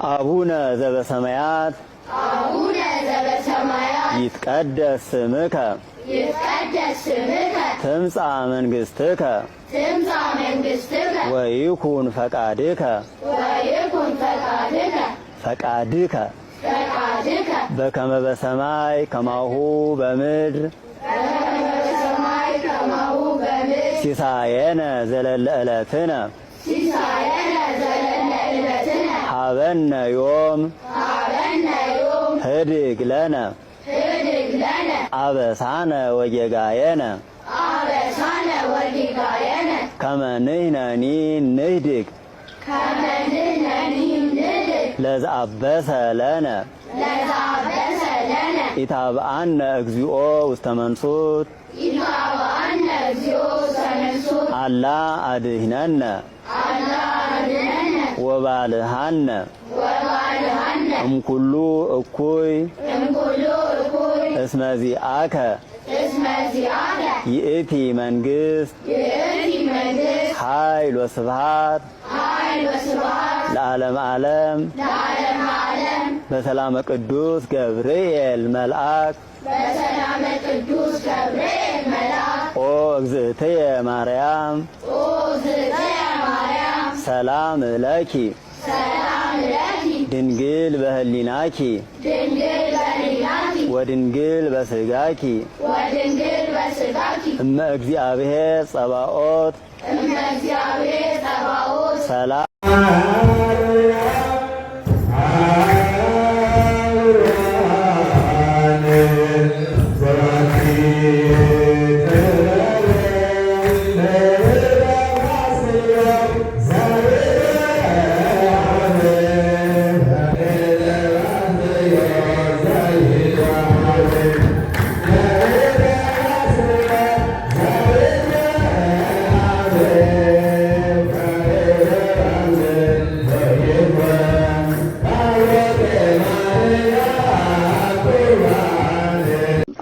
አቡነ ዘበሰማያት ይትቀደስ ስምከ ትምጻእ መንግሥትከ ወይኩን ፈቃድከ በከመ በሰማይ ከማሁ በምድር ሲሳየነ ዘለለ ዕለትነ ሀበነ ዮም ህድግ ለነ አበሳነ ወጌጋየነ ከመ ንሕነኒ ንህድግ ለዘአበሰ ለነ ኢታብአነ እግዚኦ ውስተ መንሱት አላ አድኅነነ ወባልሐነ እምኩሉ እኩይ እስመ ዚአከ ይእቲ መንግሥት ኃይል ወስብሐት ለዓለመ ዓለም በሰላመ ቅዱስ ገብርኤል መልአክ ኦ እግዝእትየ ማርያም ሰላም ለኪ ድንግል በህሊናኪ ወድንግል በስጋኪ እመ እግዚአብሔር ጸባኦት ሰላም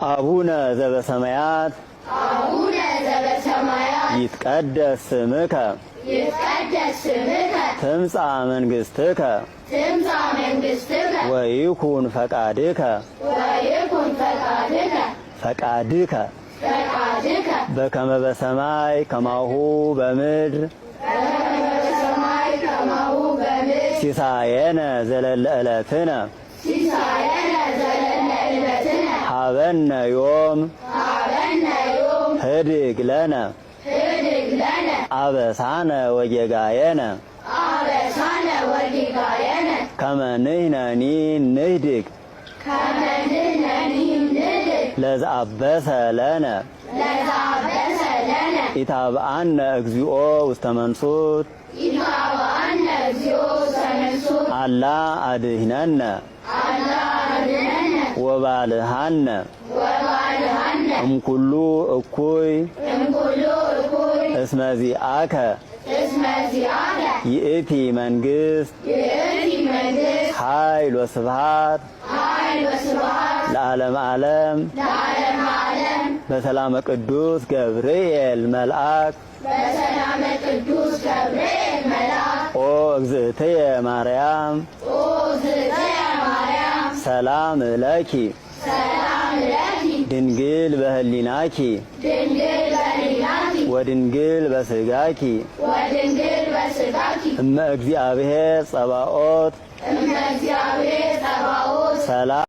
አቡነ ዘበሰማያት ይትቀደስ ስምከ ትምጻእ መንግሥትከ ወይኩን ፈቃድከ በከመ በሰማይ ከማሁ በምድር ሲሳየነ ዘለለ ዕለትነ ሀበነ ዮም ህድግ ለነ አበሳነ ወጌጋየነ ከመ ንሕነኒ ንህድግ ለዘአበሰ ለነ ኢታብአነ እግዚኦ ውስተ መንሱት አላ አድኅነነ ወባልሐነ እምኩሉ እኩይ እስመ ዚአከ ይእቲ መንግሥት ኃይል ወስብሐት ለዓለመ ዓለም በሰላመ ቅዱስ ገብርኤል መልአክ ኦ እግዝእትየ ማርያም ሰላም ለኪ ድንግል በህሊናኪ ወድንግል በስጋኪ እመ እግዚአብሔር ጸባኦት ሰላም